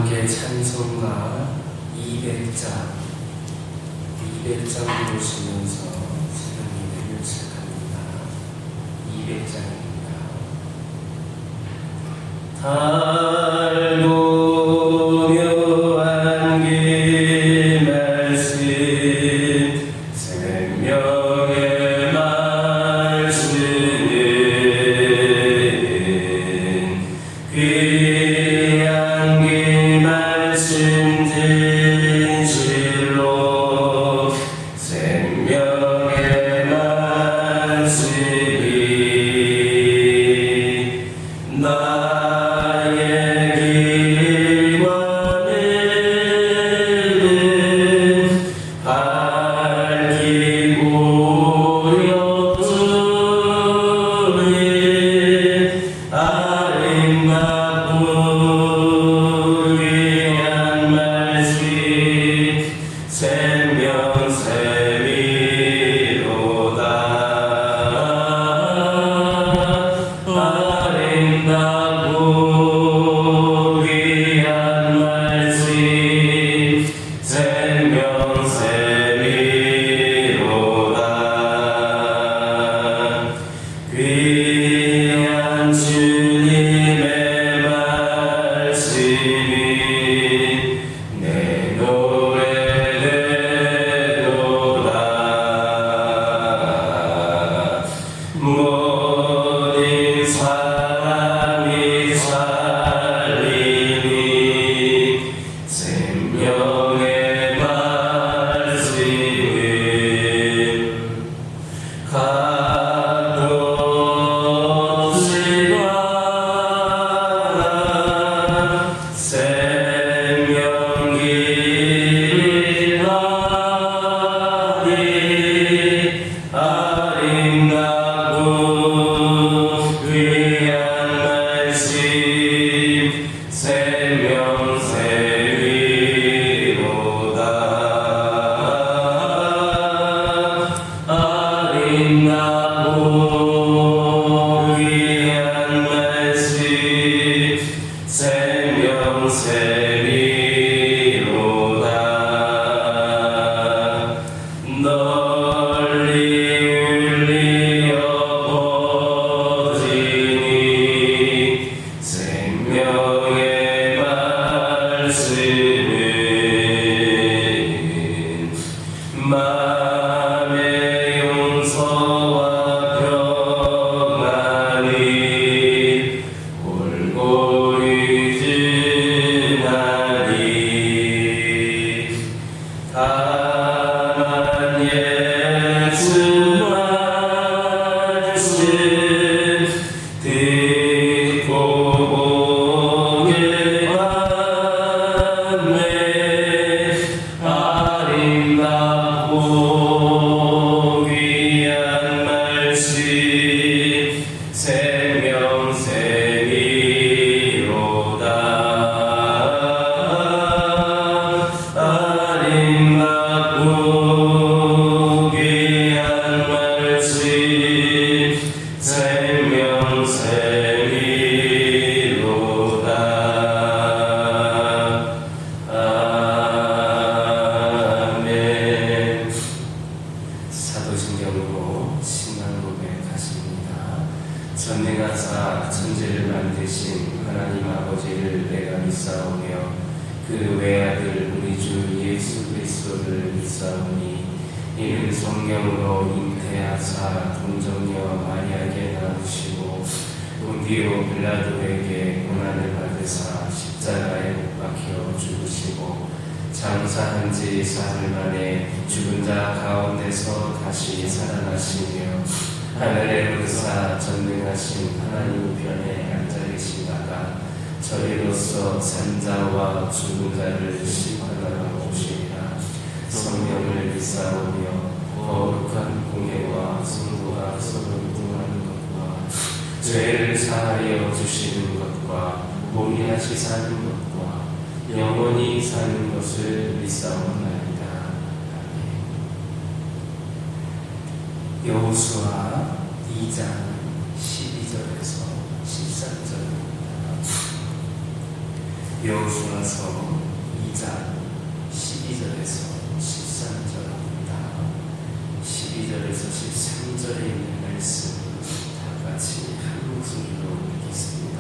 함께 찬송가 200장 보시면서 새로운 예배를 시작합니다. 200장입니다. 달고 묘한 길 말씀 생명의 말씀은 귀한 길 말씀 진실로 생명의 말씀이 나의 길만은 밝히고 여쭈니 아름답고 귀한 말씀 생명샘이로다. 아름답고 귀한 말씀 생명샘이로다. 귀한 주님의 말씀이 내 노래 되도다. 모든 사람이 살리니 생명의 말씀은 가독시가 생명길이라니 아름답고 귀한 말씀 생명샘이로다. 아름답고 귀한 말씀 생명샘이로다. 널리 울리어 퍼지니 생명의 말씀은 마음의 용서와 평안이 골고루 증하니 다만 예수 말씀 듣고 보게 하네. 아름답고 귀한 말씀 생명샘이로다. 아름답고 귀한 말씀 생명샘이로다. 아멘. 사도신경으로 신앙 고백하십니다. 전능하사 천지를 만드신 하나님 아버지를 내가 믿사오며 그 외아들 우리 주 예수 그리스도를 믿사오니 이는 성령으로 잉태하사 동정녀 마리아에게 낳으시고 본디오 빌라도에게 고난을 받으사 십자가에 못 박혀 죽으시고 장사한 지 사흘 만에 죽은 자 가운데서 다시 살아나시며 하늘에 오르사 전능하신 하나님 우편에 앉아 계시다가 저리로서 산자와 죽은 자를 심판하러 오시리라. 성령을 믿사오며 거룩한 공예와 성도가 서로 동하는 것과 죄를 사하여 주시는 것과 공의하시 사는 것과 영원히 사는 것을 믿사옵나이다. 여호수아 2장 12절에서 13절입니다. 여호수아서 2장 12절에서 13절입니다. 12절에서 13절에 있는 말씀 다 같이 한 목소리로 읽겠습니다.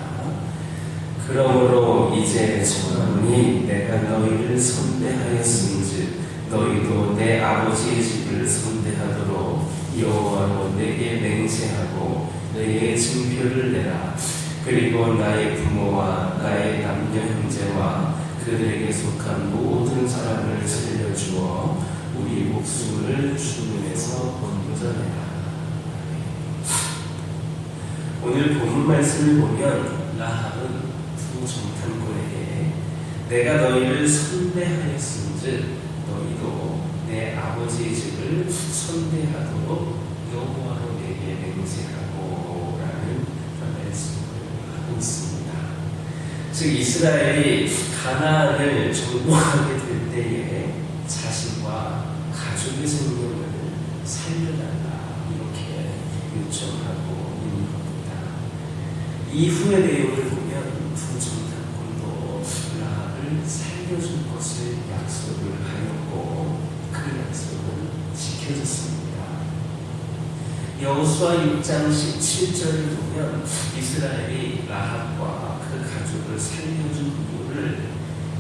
그러므로 이제 청하노니 내가 너희를 선대하였은즉 너희도 내 아버지의 집을 선대하도록 여호와로 내게 맹세하고 너희의 증표를 내라. 그리고 나의 부모와 나의 남녀 형제와 그들에게 속한 모든 사람을 살려주어 우리 목숨을 주님에서 건져내라. 오늘 본문 말씀을 보면 라합은 두 정탐꾼에게 내가 너희를 선대하였은즉 너희도 내 아버지의 집을 선대하도록 여호와로 내게 맹세하고 라는 말씀을 하고 있습니다. 즉 이스라엘이 가나안을 정복하게 될 때에 자신과 가족의 생명을 살려달라 이렇게 요청하고 있는 겁니다. 이후의 내용을 보면 두 정탐꾼도 라합을 살려줄 것을 약속을 하였고 그 약속은 지켜졌습니다. 여호수아 6장 17절을 보면 이스라엘이 라합과 그 가족을 살려준 이유를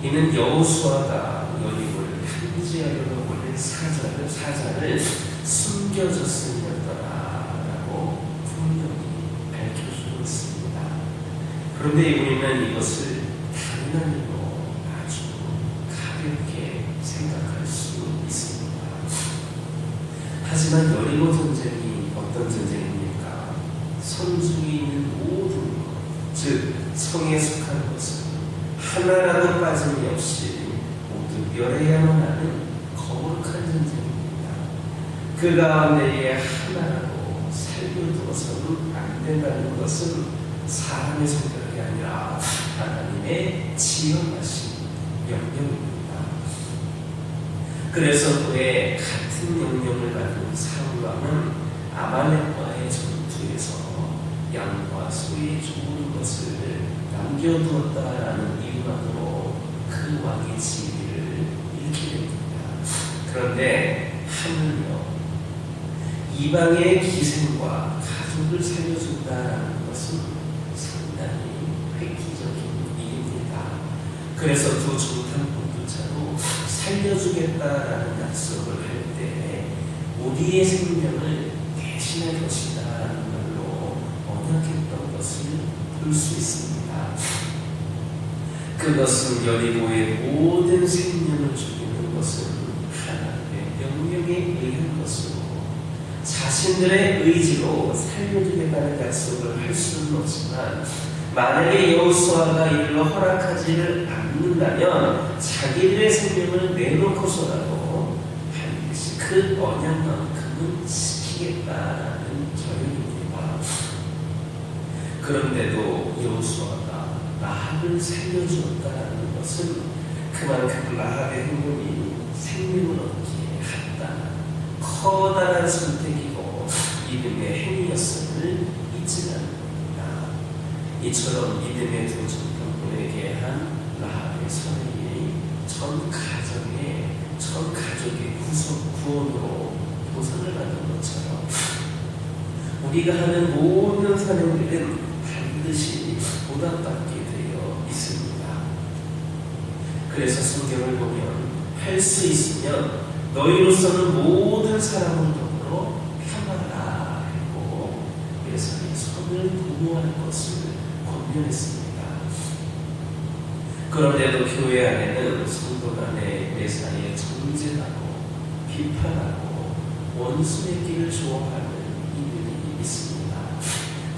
이는 여호수아가 여리고를 탐지하려고 보낸 사자를 숨겨줬음이었더라라고 분명히 밝혀주고 있습니다. 그런데 우리는 이것을 당연한 일로 아주 가볍게 생각할 수 있습니다. 하지만 여리고 전쟁이 어떤 전쟁입니까? 성중에 있는 모든 것, 즉 성에 속한 것은 하나라도 빠짐이 없이 모두 멸해야만 하는 거룩한 전쟁입니다. 그 가운데에 하나라도 살려두어서는 안 된다는 것은 사람의 성격이 아니라 하나님의 지엄하신 명령입니다. 그래서 그의 같은 명령을 받은 사울왕은 아말렉과의 전투에서 양과 소의 좋은 것을 남겨두었다라는 이유만으로 그 왕의 지위를 잃게 됩니다. 그런데 하물며 이방의 기생과 가족을 살려준다라는 것은 상당히 획기적인 일입니다. 그래서 두 정탐꾼조차도 살려주겠다라는 약속을 할 때 우리의 생명을 대신할 것이다라는 말로 언약했던 것을 볼 수 있습니다. 그것은 여리고의 모든 생명을 죽이는 것은 하나님의 명령에 의한 것으로 자신들의 의지로 살려주겠다는 약속을 할 수는 없지만 만약에 여호수아가 이를 허락하지를 않는다면 자기들의 생명을 내놓고서라도 반드시 그 언약만큼은 지키겠다라는 결론입니다. 그런데도 여호수아가 라합을 살려주었다라는 것은 그만큼 라합의 행동이 생명을 얻기에 합당한 커다란 선택이고 믿음의 행위였음을 잊지 않는 겁니다. 이처럼 믿음의 두 정탐꾼에게 한 라합의 선행이 전 가족의 구원으로 보상을 받은 것처럼 우리가 하는 모든 선행들은 반드시 보답받게 되어 있습니다. 그래서 성경을 보면 할 수 있으면 너희로서는 모든 사람을 더불어 평안하라 했고 예수의 선을 도모할 것을 권면했습니다. 그런데도 교회 안에는 성도 간의 매사에 정죄하고 비판하고 원수의 길을 조롱하는 이들이 있습니다.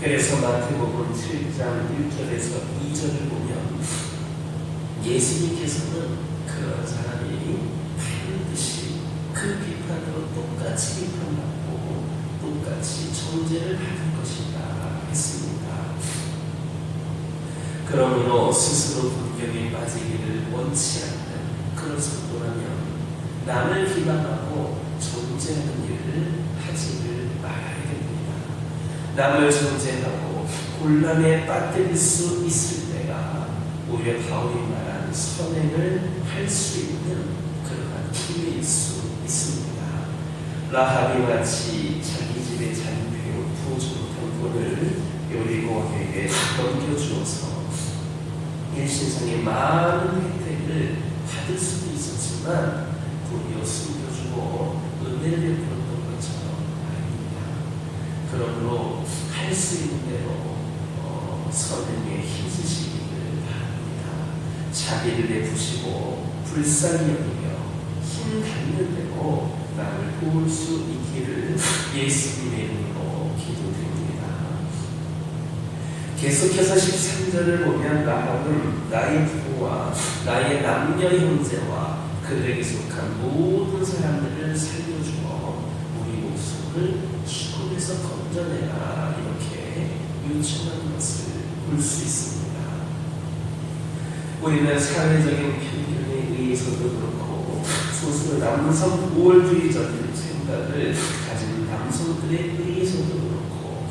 그래서 마태복음 7장 1절에서 2절을 보면 예수님께서는 그런 사람이 반드시 그 비판으로 똑같이 비판받고 똑같이 정죄를 받을 것이다 했습니다. 그러므로 스스로 불경에 빠지기를 원치 않는 그런 성도라면 남을 비방하고 정죄하는 일을 하지를 말아야 됩니다. 남을 정죄하고 곤란에 빠뜨릴 수 있을 때가 오히려 바울이 말한 그러한 선행을 할 수 있는 그러한 기회일 수 있습니다. 라합이 마치 자기 집에 잔표 부어주는 돈을 여리고에게 넘겨주어서 일신상의 많은 혜택을 받을 수도 있었지만 도리어 숨겨주고 은혜를 베풀었던 것처럼 아닙니다. 그러므로 할 수 있는 대로 선행에 힘쓰시기를 바랍니다. 자비를 베푸시고 불쌍히 여기며 힘 닿는 대로 남을 도울 수 있기를 예수님의 이름으로 기도드립니다. 계속해서 13절을 보면 라합은 나의 부부와 나의 남녀 형제와 그들에게 속한 모든 사람들을 살려주어 우리 목숨을 죽음에서 건져내라 이렇게 요청하는 것을 볼 수 있습니다. 우리는 사회적인 편견에 의해서도 그렇고 소수 남성 우월주의적인 생각을 가진 남성들에 의해서도 그렇고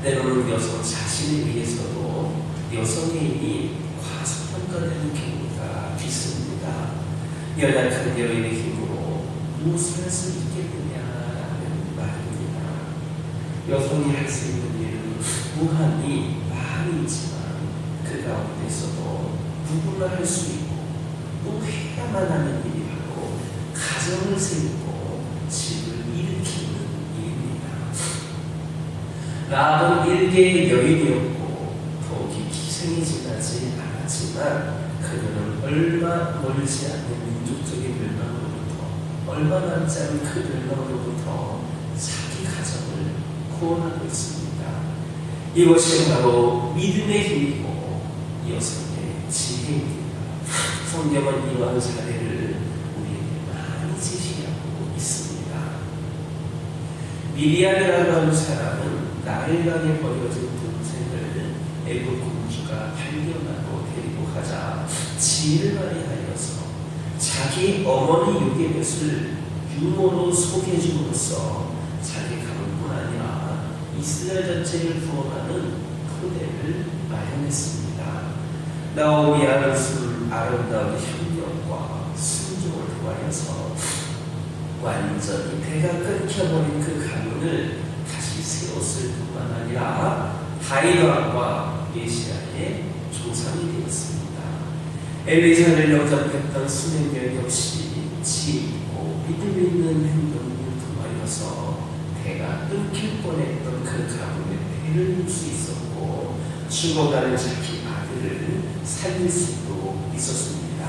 때로는 여성 자신에 의해서도 여성의 힘이 과소평가되는 경우가 있습니다. 연약한 여인의 힘으로 무엇을 할 수 있겠느냐라는 말입니다. 여성이 할 수 있는 일은 무한히 많이 있지만 그 가운데서도 누구나 할 수 있고 또 해야만 하는 일이 바로 가정을 세우고 집을 일으키는 일입니다. 라합은 일개의 여인이었고 더욱이 기생이 지나지 않았지만 그녀는 얼마 멀지 않는 민족적인 멸망으로부터 얼마 남지 않은 그 멸망으로부터 자기 가정을 구원하고 있습니다. 이것이 바로 믿음의 힘이고 여성의 지혜입니다. 성경은 이러한 사례를 우리에게 많이 제시하고 있습니다. 미리암이라고 하는 사람은 나일강에 버려진 동생을 애굽 공주가 발견하고 데리고 가자 지혜를 발휘하여서 자기 어머니 요게벳을 유모로 소개해줌으로써 자기 가문뿐 아니라 이스라엘 전체를 구원하는 토대를 마련했습니다. 나오미 아는 아름다운 협력과 순종을 통하여서 완전히 배가 끊겨버린 그 가문을 다시 세웠을 뿐만 아니라 다윗 왕과 메시아의 조상이 되었습니다. 엘리사를 영접했던 수행들 역시 지혜 있고 믿음 있는 행동을 통하여서 배가 끊길 뻔했던 그 가문의 배를 물 수 있었고 죽어가는 자기 아들을 살릴 수도 있었습니다.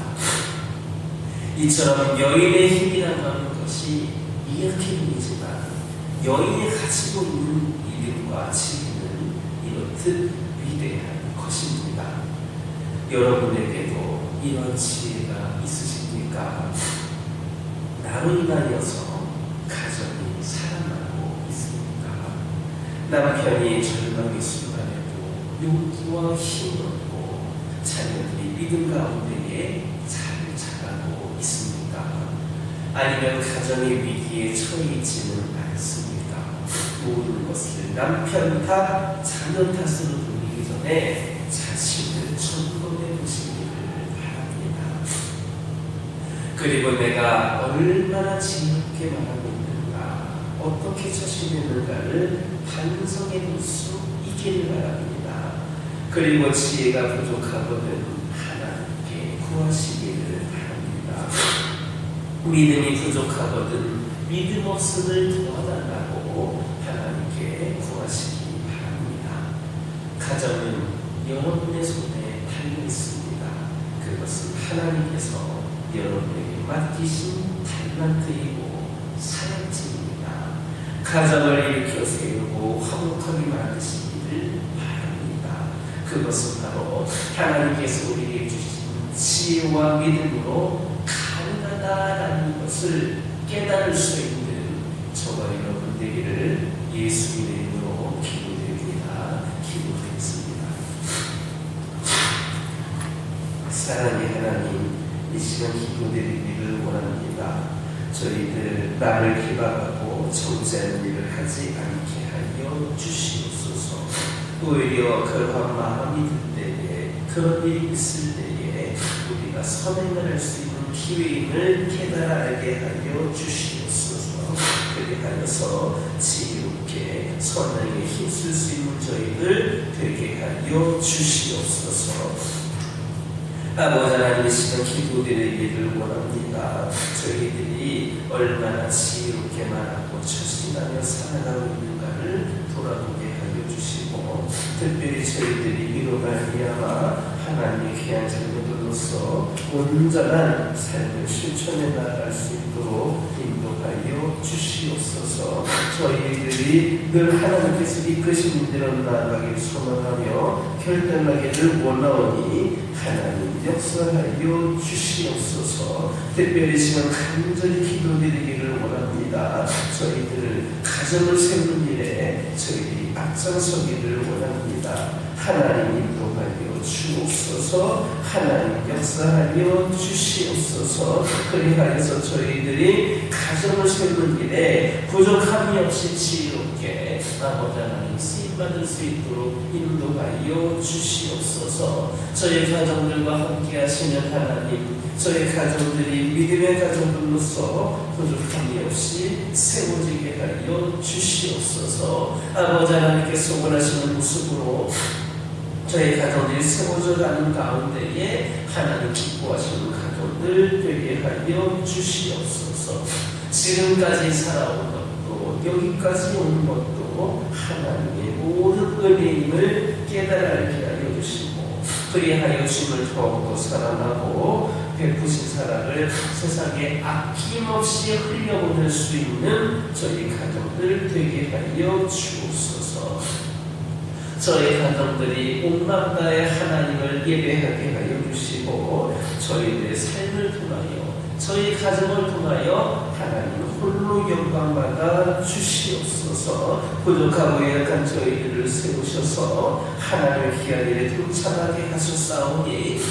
이처럼 여인의 힘이라고 하는 것이 이렇게 보이지만 여인이 가지고 있는 믿음과 지혜는 이렇듯 위대한 것입니다. 여러분에게도 이런 지혜가 있으십니까? 나로 인하여서 가정이 살아나고 있습니까? 남편이 절망의 순간에도 용기와 힘을 얻고 자녀들이 믿음 가운데에 잘 자라고 있습니까? 아니면 가정의 위기에 처해 있지는 않습니까? 모든 것을 남편 탓, 자녀 탓으로 돌리기 전에 자신을 점검해 보시기를 바랍니다. 그리고 내가 얼마나 지혜롭게 말하고 있는가, 어떻게 처신했는가를 반성해 볼 수 있기를 바랍니다. 그리고 지혜가 부족하거든 하나님께 구하시기를 바랍니다. 믿음이 부족하거든 믿음 없음을 도와달라고 하나님께 구하시기 바랍니다. 가정은 여러분의 손에 달려 있습니다. 그것은 하나님께서 여러분에게 맡기신 달란트이고 사역지입니다. 가정을 일으켜 세우고 화목하게 만드시기를 바랍니다. 그것은 바로 하나님께서 우리에게 주신 지혜와 믿음으로 가능하다라는 것을 깨달을 수 있는 저와 여러분 되기를 예수님의 이름으로 기도드립니다. 기도드리겠습니다. 사랑의 하나님, 이 시간 기도드리기를 원합니다. 저희들 나를 기박하고 정죄하는 일을 하지 않게 하여 주시옵소서. 오히려 그러한 마음이 들 때에, 그런 일이 있을 때에 우리가 선행을 할 수 있는 기회임을 깨달아 알게 하여 주시옵소서. 그리하여서 지혜롭게 선행에 힘쓸 수 있는 저희들 되게 하여 주시옵소서. 아버지 하나님, 이 시간 기도드리기를 원합니다. 저희들이 얼마나 지혜롭게 말하고 처신하며 살아가고 있는가를 돌아보게 하여 주시고, 특별히 저희들이 이로 말미암아 하나님의 귀한 자녀들로서 온전한 삶을 실천해 나갈 수 있도록 인도하여 주시옵소서. 저희들이 늘 하나님께서 이끄시는 대로 나아가기를 소망하며 결단하기를 원하오니 하나님 역사하여 주시옵소서. 특별히 지금 간절히 기도드리기를 원합니다. 저희들 가정을 세우는 일에 저희들이 앞장서기를 원합니다. 하나님 인도하여 주옵소서. 하나님 역사하여 주시옵소서. 그리하여서 저희들이 가정을 세우는 일에 부족함이 없이 지혜롭게 아버지 하나님 쓰임받을 수 있도록 인도하여 주시옵소서. 저희 가정들과 함께 하시는 하나님, 저희 가정들이 믿음의 가정들로서 부족함이 없이 세워지게 하여 주시옵소서. 아버지 하나님께서 원하시는 모습으로 저희 가정들이 세워져 가는 가운데에 하나님 기뻐하시는 가정들 되게 하여 주시옵소서. 지금까지 살아온 것도 여기까지 온 것도 하나님의 모든 은혜임을 깨달아 알게 하여 주시고, 그리하여 주님을 더욱더 사랑하고 베푸신 사랑을 세상에 아낌없이 흘려보낼 수 있는 저희 가정들 되게 하여 주옵소서. 저희 가정들이 온맘다의 하나님을 예배하게 하여 주시고, 저희들의 삶을 통하여 저희 가정을 통하여 하나님 홀로 영광받아 주시옵소서. 부족하고 약한 저희들을 세우셔서 하나님의 귀한 일에 동참하게 하셨사오니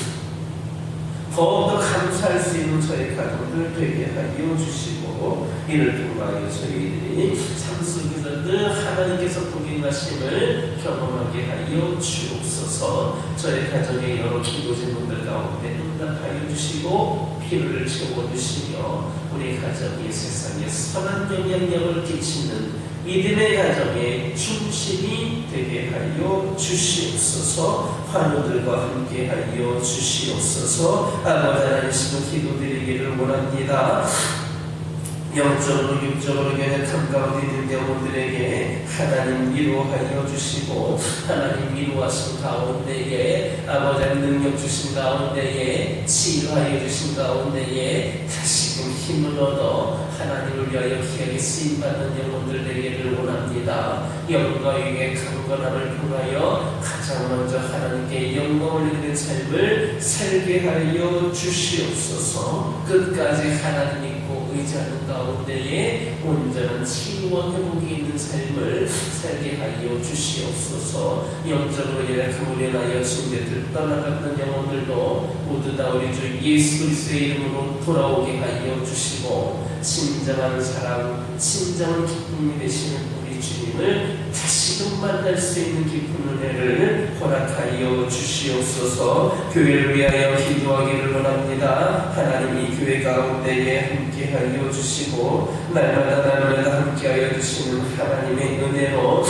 더욱더 감사할 수 있는 저희 가족들 되게 하여 주시고, 이를 통하여 저희들이 삶 속에서 늘 하나님께서 복임하심을 경험하게 하여 주옵소서. 저희 가정의 여러 기도 제목들 가운데 응답하여 주시고 필요를 채워주시며, 우리 가정이 세상에 선한 영향력을 끼치는 믿음의 가정의 중심이 되게 하여 주시옵소서. 환우들과 함께 하여 주시옵소서. 아버지 하나님, 지금 기도드리기를 원합니다. 영적으로 육적으로 연약함 가운데 있는 영혼들에게 하나님 위로하여 주시고, 하나님 위로하신 가운데에 아버지 능력 주신 가운데에 치유하여 주신 가운데에 다시금 힘을 얻어 하나님을 위하여 귀하게 쓰임받는 영혼들 되기를 원합니다. 영과 육의 강건함을 통하여 가장 먼저 하나님께 영광을 드리는 삶을 살게 하여 주시옵소서. 끝까지 하나님 믿고 의지하는 가운데에 온전한 치유와 회복이 있는 삶을 살게 하여 주시옵소서. 영적으로 연약함을 인하여 침대들 떠나갔던 영혼들도 모두 다 우리 주 예수 그리스도의 이름으로 돌아오게 하여 주시고, 진정한 사랑, 진정한 기쁨이 되시는 우리 주님을 다시금 만날 수 있는 깊은 은혜를 허락하여 주시옵소서. 교회를 위하여 기도하기를 원합니다. 하나님 이 교회 가운데에 함께하여 주시고, 날마다 함께하여 주시는 하나님의 은혜로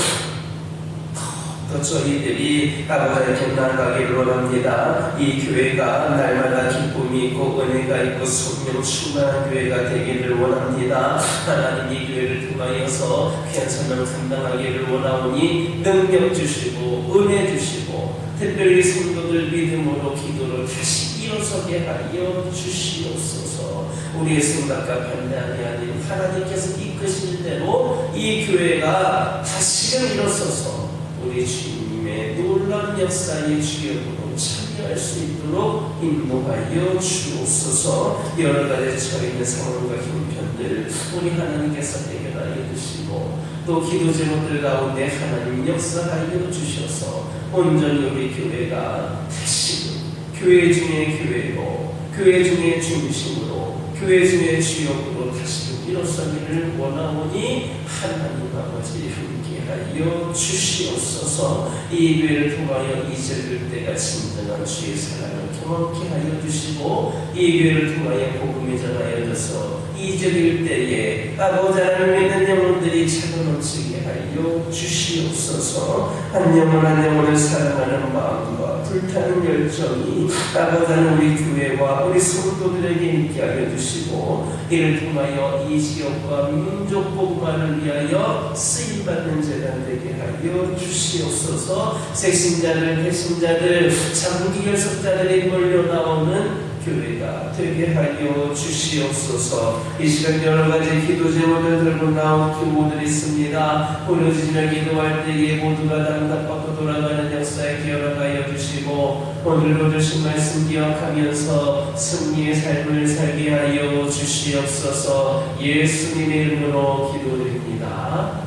또 저희들이 아버지께 나아가기를 원합니다. 이 교회가 날마다 기쁨이 있고 은혜가 있고 성령 충만한 교회가 되기를 원합니다. 하나님 이 교회를 통하여서 귀한 사명을 감당하기를 원하오니 능력 주시고 은혜 주시고, 특별히 성도들 믿음으로 기도로 다시 일어서게 하여 주시옵소서. 우리의 생각과 반대함이 아닌 하나님께서 이끄실 대로 이 교회가 다시금 일어서서 우리 주님의 놀라운 역사의 주역으로 참여할 수 있도록 인도하여 주옵소서. 여러 가지 처해있는 상황과 형편들 우리 하나님께서 해결하여 주시고, 또 기도 제목들 가운데 하나님 역사하여 주셔서 온전히 우리 교회가 다시금 교회 중의 교회로, 교회 중의 중심으로, 교회 중의 주역으로 다시금 이로써기를 원하오니 하나님 아버지 함께하여 주시옵소서. 이 교회를 통하여 잊을 때가 진정한 주의 사랑을 경험케 하여 주시고 이 교회를 통하여 복음이 전하여져서 잊을 때에 아버지 하나님 믿는 영혼들이 차고 넘치게 하여 주시옵소서. 한 영혼 한 영혼을 사랑하는 마음과 불타는 열정이 아버지 하나님 우리 교회와 우리 성도들에게 있게 하여 주시고 이를 통하여 이 지역과 민족 복음화를 위하여 쓰임받는 재단 되게 하여 주시옵소서. 색신자들, 배신자들, 장기 결석자들이 몰려 나오는 교회가 되게 하여 주시옵소서. 이 시간 여러 가지 기도 제목을 들고 나온 교우들이 있습니다. 보여지며 기도할 때에 모두가 답답하고 돌아가는 역사에 기억하여 주시고 오늘도 주신 말씀 기억하면서 승리의 삶을 살게 하여 주시옵소서. 예수님의 이름으로 기도드립니다.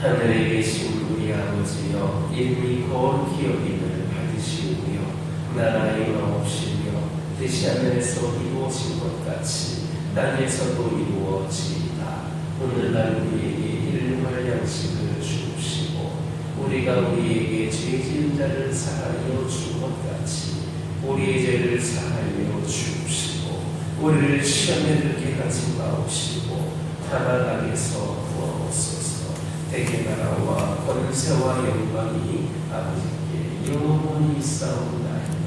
하늘에 계신 우리 아버지여, 이름이 거룩히 여김을 받으시오며 나라의 마옵시며 뜻이 하늘에서 이루어진 것 같이 땅에서도 이루어지이다. 오늘날 우리에게 일용할 양식을 주옵시고 우리가 우리에게 죄 지은 자를 사하여 준 것 같이 우리의 죄를 사하여 주옵시고 우리를 시험에 들게 하지 마옵시고 다만 악에서 구하옵소서. 대개 나라와 권세와 영광이 아버지께 영원히 있사옵나이다.